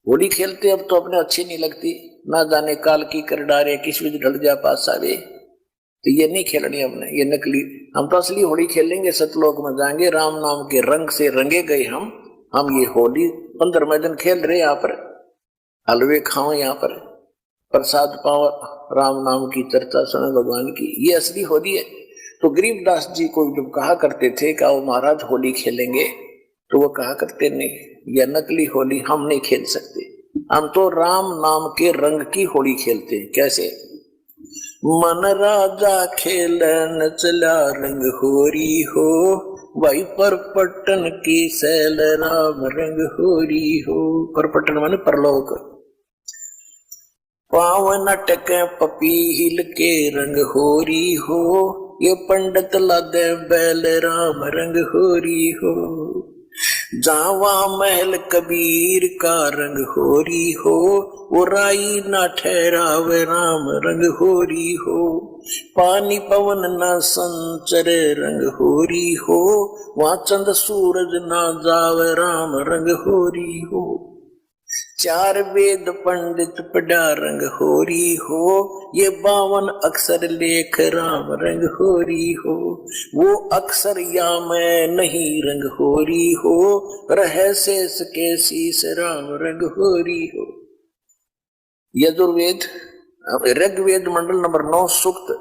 होली खेलते अब तो अपने अच्छी नहीं लगती, ना जाने काल की कर डारे किस बीच ढल जा पास आवे, तो ये नहीं खेलनी हमने, ये नकली। हम तो असली होली खेलेंगे, सतलोक में जाएंगे, राम नाम के रंग से रंगे गए हम ये होली 15वें दिन खेल रहे, यहाँ पर हलवे खाओ, यहाँ पर प्रसाद पाओ, राम नाम की चर्चा सुनो भगवान की, ये असली होली है। तो गरीबदास जी को जब कहा करते थे कि आओ महाराज होली खेलेंगे, तो वो कहा करते नहीं, यह नकली होली हम नहीं खेल सकते, हम तो राम नाम के रंग की होली खेलते हैं। कैसे? मन राजा खेलन चला रंग होरी हो, भाई परपटन की सैल राम रंग होरी हो। परपटन माने परलोक। पावन अटक पपीहिल के रंग होरी हो, ये पंडित लादे बैल राम रंग होरी हो। जावा महल कबीर का रंग होरी हो, वो राई ना ठहरावे राम रंग होरी हो। पानी पवन ना संचर रंग होरी हो, वहां चंद सूरज ना जावे राम रंग होरी हो। चार वेद पंडित पढ़ा रंग होरी हो, ये 52 अक्षर लेख राम रंग होरी हो। वो अक्षर या मैं नहीं रंग होरी हो, रह शेष के शीस राम रंग होरी हो। यजुर्वेद ऋग्वेद मंडल नंबर 9 सूक्त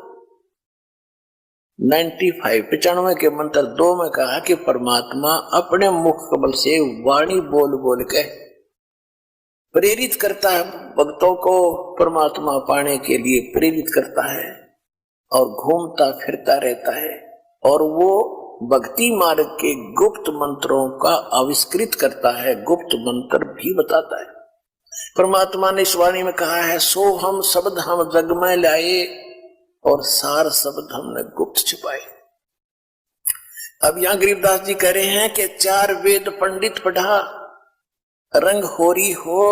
95 के मंत्र 2 में कहा कि परमात्मा अपने मुख कमल से वाणी बोल बोल के प्रेरित करता है, भक्तों को परमात्मा पाने के लिए प्रेरित करता है, और घूमता फिरता रहता है, और वो भक्ति मार्ग के गुप्त मंत्रों का आविष्कृत करता है, गुप्त मंत्र भी बताता है। परमात्मा ने इस वाणी में कहा है, सो हम शब्द हम जग में लाए, और सार शब्द हमने गुप्त छिपाए। अब यहां गरीबदास जी कह रहे हैं कि 4 वेद पंडित पढ़ा रंग होरी हो,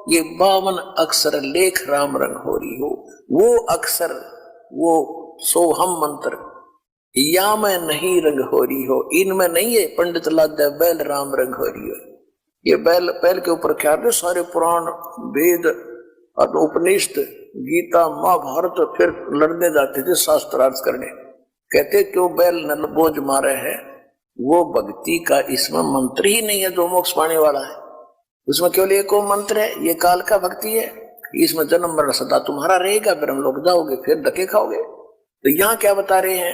ये 52 अक्षर लेख राम रंग होरी हो। वो अक्षर, वो सोहम मंत्र या मैं नहीं रंग होरी हो, इनमें नहीं है पंडित लाद बैल राम रंग होरी हो। ये बैल के ऊपर क्या है, सारे पुराण वेद और उपनिषद गीता महाभारत फिर लड़ने जाते थे शास्त्रार्थ करने। कहते क्यों बैल नल बोझ मारे है, वो भक्ति का इसमें मंत्र ही नहीं है जो मोक्ष पाने वाला है। उसमें केवल एक मंत्र है, ये काल का भक्ति है, इसमें जन्म मरण सदा तुम्हारा रहेगा, फिर हम लोग जाओगे फिर धक्के खाओगे। तो यहाँ क्या बता रहे हैं,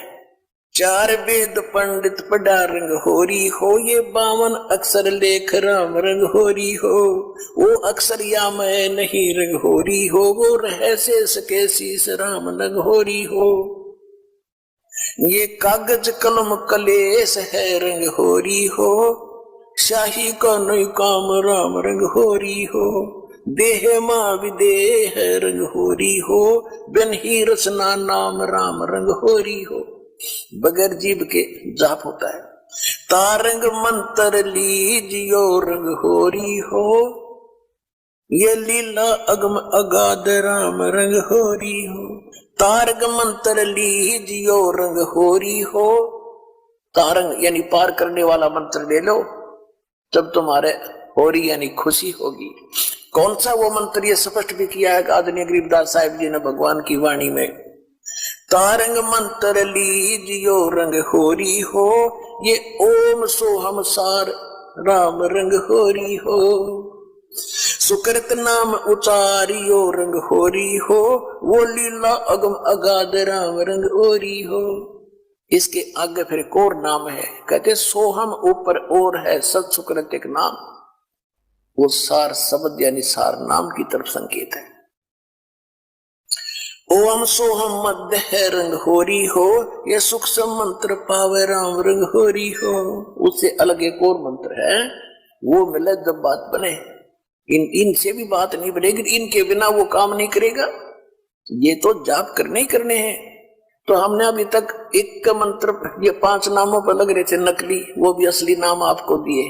4 वेद पंडित पढ़ा रंग होरी हो, ये 52 अक्षर लेख राम रंग होरी हो। वो अक्षर या मैं नहीं रंग होरी हो, वो रह शेष के शीस राम रंग होरी हो। ये कागज कलम कलेश है रंग होरी हो, शाही का नई काम राम रंग होरी हो। देह मां विदेह रंग होरी हो, बिन ही रचना नाम राम रंग होरी हो। बगैर जीव के जाप होता है। तारंग मंत्र लीजियो रंग होरी हो, ये लीला अगम अगाध राम रंग होरी हो। तारंग मंत्र लीजियो रंग होरी हो, तारंग यानी पार करने वाला मंत्र ले लो, तब तुम्हारे होरी यानी खुशी होगी। कौन सा वो मंत्र, ये स्पष्ट भी किया है आदरणीय गरीबदास साहिब जी ने भगवान की वाणी में। तारंग मंत्र लीजियो रंग होरी हो, ये ओम सोहम सार राम रंग होरी हो। सुकृत नाम उचारियो रंग होरी हो, वो लीला अगम अगाध राम रंग होरी हो। इसके आगे फिर एक और नाम है, कहते सोहम ऊपर और है सत सुकृत एक नाम, वो सार शब्द यानी सार नाम की तरफ संकेत है। ओम सोहम मध्य है रंग होरी हो, ये सूक्ष्म मंत्र पावे राम रंग होरी हो। उससे अलग एक और मंत्र है, वो मिले जब बात बने। इनसे भी बात नहीं बनेगी, इनके बिना वो काम नहीं करेगा। ये तो जाप करने ही करने हैं। तो हमने अभी तक एक का मंत्र, ये 5 नामों पर लग रहे थे नकली, वो भी असली नाम आपको दिए।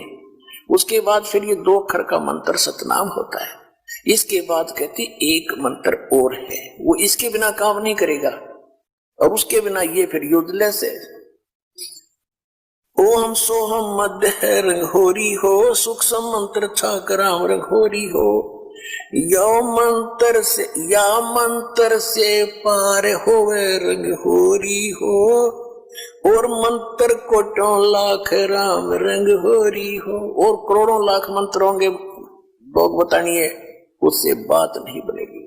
उसके बाद फिर ये 2 अक्षर का मंत्र सतनाम होता है। इसके बाद कहती एक मंत्र और है, वो इसके बिना काम नहीं करेगा, और उसके बिना ये फिर यूजलेस है। ओम सोहम मध्य है रंग होरी हो, सूक्ष्म मंत्र छाक राम रंग होरी हो। या मंत्र से पार होवे रंग होरी हो, और मंत्र कोटों लाख राम रंग होरी हो। और करोड़ों लाख मंत्र होंगे, लोग बतानिए, उससे बात नहीं बनेगी।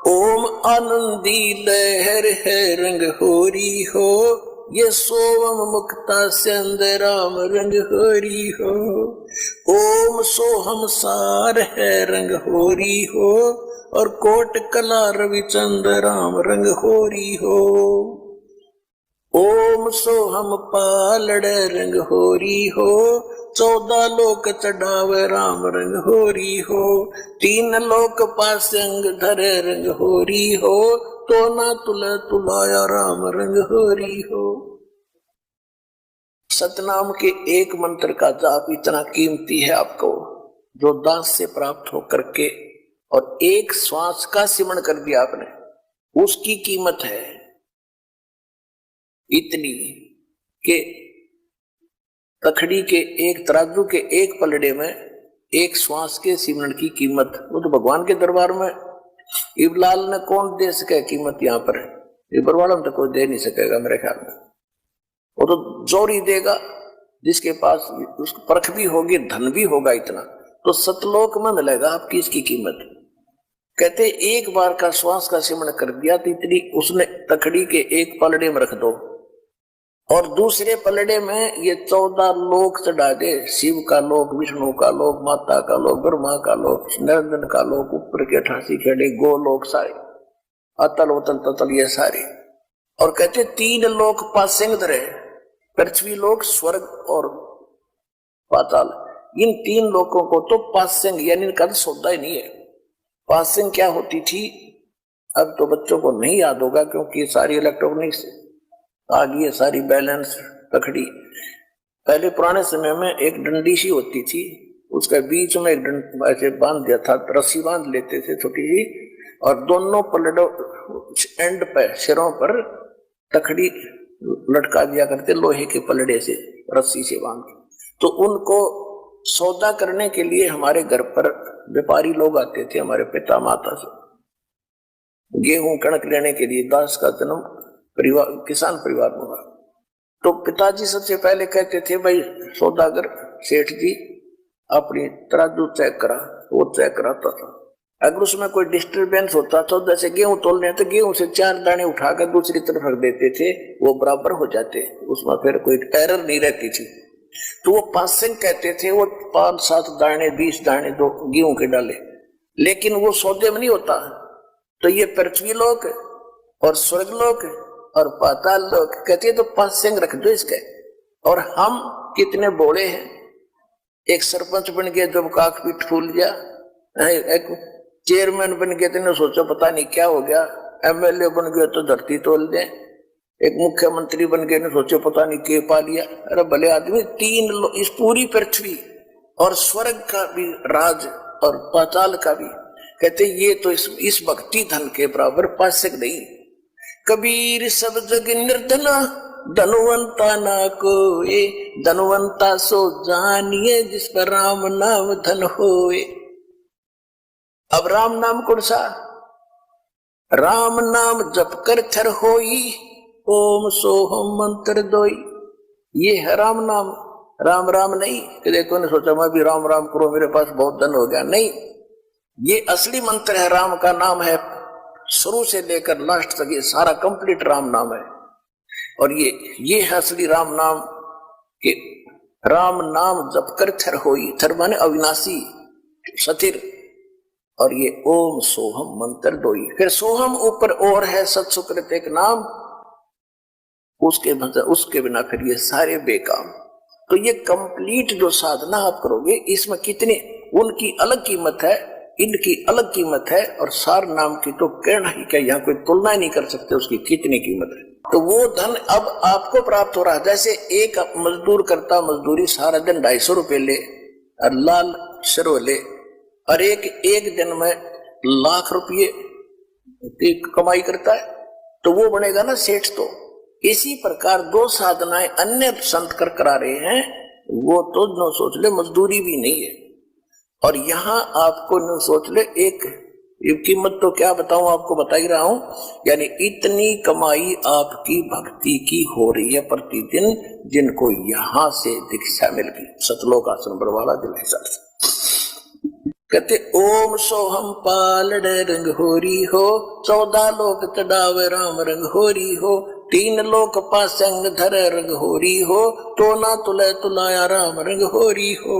ओम आनंदी लहर है रंग होरी हो, ये सोवम मुक्ता चंद राम रंग होरी हो। ओम सोहम सार है रंग होरी हो, और कोट कला रविचंद राम रंग होरी हो। ओम सोहम पालड़ रंग होरी हो, 14 लोक चढ़ावे राम रंग होरी हो। 3 लोक पासंग धरे रंग होरी हो, तो ना तुला तुलाया राम रंग होरी हो। सतनाम के एक मंत्र का जाप इतना कीमती है आपको, जो दास से प्राप्त होकर के और एक श्वास का सिमरण कर दिया आपने, उसकी कीमत है इतनी कि तखड़ी के एक तराजू के एक पलड़े में एक श्वास के सिमरण की कीमत, वो तो भगवान के दरबार में इबलाल ने कौन दे सके कीमत, यहाँ पर इबर वाला में तो कोई दे नहीं सकेगा मेरे ख्याल में। वो तो जोरी देगा जिसके पास उसकी परख भी होगी, धन भी होगा इतना, तो सतलोक में मिलेगा आपकी इसकी कीमत। कहते एक बार का श्वास का सिमरण कर दिया तो इतनी उसने तखड़ी के एक पलड़े में रख दो, और दूसरे पलड़े में ये 14 लोक चढ़ा दे, शिव का लोक, विष्णु का लोक, माता का लोक, ब्रह्मा का लोक, निरंजन का लोक, ऊपर के 88 खेड़े गोलोक सारे, अतल उतल ततल ये सारे। और कहते 3 लोक पासेंग धरे, पृथ्वी लोक, स्वर्ग और पाताल। इन 3 लोकों को तो पासेंग यानी इनका तो सौदा ही नहीं है। पासेंग क्या होती थी अब तो बच्चों को नहीं याद होगा, क्योंकि सारी इलेक्ट्रॉनिक्स आ गई है, सारी बैलेंस तखड़ी। पहले पुराने समय में एक डंडी सी होती थी, उसके बीच में एक ऐसे बांध दिया था, रस्सी बांध लेते थे छोटी सी, और दोनों पलड़ों एंड पे सिरों पर तखड़ी लटका दिया करते लोहे के पलड़े से, रस्सी से बांध। तो उनको सौदा करने के लिए हमारे घर पर व्यापारी लोग आते थे, हमारे पिता माता से गेहूं कणक लेने के लिए। दास का जन्म परिवार किसान परिवार में हुआ, तो पिताजी सबसे पहले कहते थे, भाई सौदागर सेठ जी अपनी तराजू चेक करा। वो चेक कराता था, अगर उसमें कोई डिस्टरबेंस होता तो जैसे गेहूं तोल रहे तो गेहूं से 4 दाने उठाकर दूसरी तरफ रख देते थे, वो बराबर हो जाते, उसमें फिर कोई एरर नहीं रहती थी। तो वो पासिंग कहते थे, वो 5-7 दाने 20 दाने दो गेहूं के डाले, लेकिन वो सौदे में नहीं होता। तो ये पृथ्वी लोक और स्वर्ग लोक और पाताल लोक कहते हैं, तो पासिंग रख दो इसके। और हम कितने बोले हैं, एक सरपंच बन गया जब काक पीठ फूल गया, एक चेयरमैन बन गए तो सोचो पता नहीं क्या हो गया, एमएलए बन गए तो धरती तोल दे, एक मुख्यमंत्री बन गए ने सोचो पता नहीं के पा लिया। अरे भले आदमी, 3 इस पूरी पृथ्वी और स्वर्ग का भी राज और पाताल का भी, कहते ये तो इस भक्ति धन के बराबर पासक नहीं। कबीर सब जग निर्धना, धनवंता ना कोई, धनवंता सो जानिए जिस पर राम नाम धन होए। अब राम नाम कौन सा? राम नाम जप कर थर होई, ओम सोहम मंत्र दोई। ये है राम नाम, राम राम नहीं कि देखो ने सोचा मैं भी राम राम करो मेरे पास बहुत धन हो गया, नहीं। ये असली मंत्र है, राम का नाम है, शुरू से लेकर लास्ट तक ये सारा कंप्लीट राम नाम है। और ये है असली राम नाम कि राम नाम जप कर थर होई, थर माने अविनाशी सतिर, और ये ओम सोहम मंत्र दोई। फिर सोहम ऊपर और है सत्सुकृत एक नाम, उसके बिना फिर ये सारे बेकाम। तो ये कंप्लीट जो साधना आप करोगे, इसमें कितने उनकी अलग कीमत है, इनकी अलग कीमत है, और सार नाम की तो कहना ही क्या, यहाँ कोई तुलना ही नहीं कर सकते उसकी कितनी कीमत है। तो वो धन अब आपको प्राप्त हो रहा है। जैसे एक मजदूर करता मजदूरी सारा दिन 250 रुपये ले और लाल शरो ले, और एक दिन में लाख रुपये की कमाई करता है, तो वो बनेगा ना सेठ। तो इसी प्रकार 2 साधनाएं अन्य संत कर करा रहे हैं, वो तो न सोच ले मजदूरी भी नहीं है। और यहां आपको न सोच ले, एक कीमत तो क्या बताऊं, आपको बता ही रहा हूं, यानी इतनी कमाई आपकी भक्ति की हो रही है प्रतिदिन, जिनको यहां से दीक्षा मिल गई। सतलोक आश्रम बरवाला दिल्ली से कहते ओम सोहम पालड़ रंग होरी हो, 14 लोक चढ़ावे राम रंग होरी हो, 3 लोक पासंग धर रंग होरी हो, तो ना तुले तुलाया राम रंग होरी हो।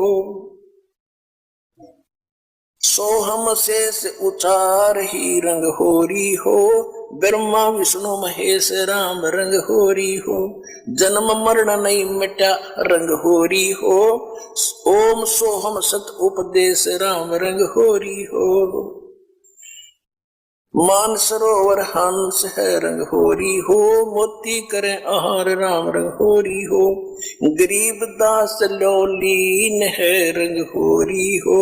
सोहम शेष उचार ही रंग होरी हो, ब्रह्मा विष्णु महेश राम रंग होरी हो, जन्म मरण नहीं मिटा रंग होरी हो, ओम सोहम सत उपदेश राम रंग होरी हो। मान सरोवर हंस है रंग होरी हो, मोती करे आहार राम रंग होरी हो, गरीब दास लोलीन है रंग होरी हो,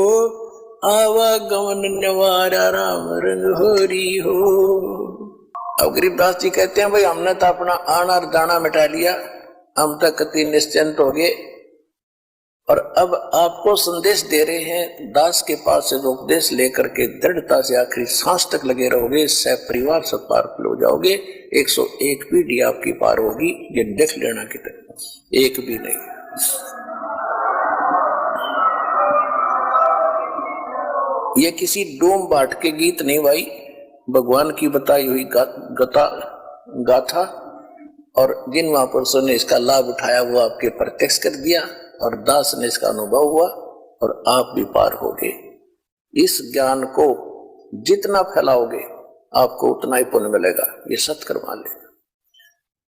आवागमन निवारा राम रंग होरी हो। अब गरीबदास जी कहते हैं भाई हमने तो अपना आना और जाना मिटा लिया, हम तक कति निश्चिंत हो गए, और अब आपको संदेश दे रहे हैं, दास के पास से उपदेश लेकर के दृढ़ता से आखिरी सांस तक लगे रहोगे, सह परिवार सब पार हो जाओगे, 101 पीढ़ी आपकी पार होगी, ये देख लेना की तरफ एक भी नहीं। ये किसी डोम बाट के गीत नहीं भाई, भगवान की बताई हुई गाथा, और जिन महापुरुषों ने इसका लाभ उठाया वो आपके प्रत्यक्ष कर दिया, और दास ने इसका अनुभव हुआ, और आप भी पार हो गए। इस ज्ञान को जितना फैलाओगे आपको उतना ही पुण्य मिलेगा, ये सत्य मान लेना।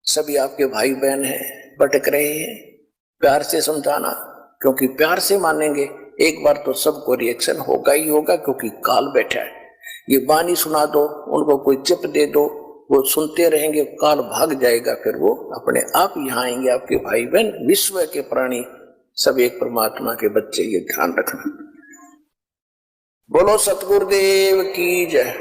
सभी आपके भाई बहन हैं, भटक रहे हैं, प्यार से समझाना, क्योंकि प्यार से मानेंगे एक बार तो सबको रिएक्शन होगा ही होगा, क्योंकि काल बैठा है। ये वाणी सुना दो, उनको कोई चिप दे दो, वो सुनते रहेंगे, काल भाग जाएगा, फिर वो अपने आप यहाँ आएंगे। आपके भाई बहन विश्व के प्राणी सब एक परमात्मा के बच्चे, ये ध्यान रखना। बोलो सतगुरुदेव की जय।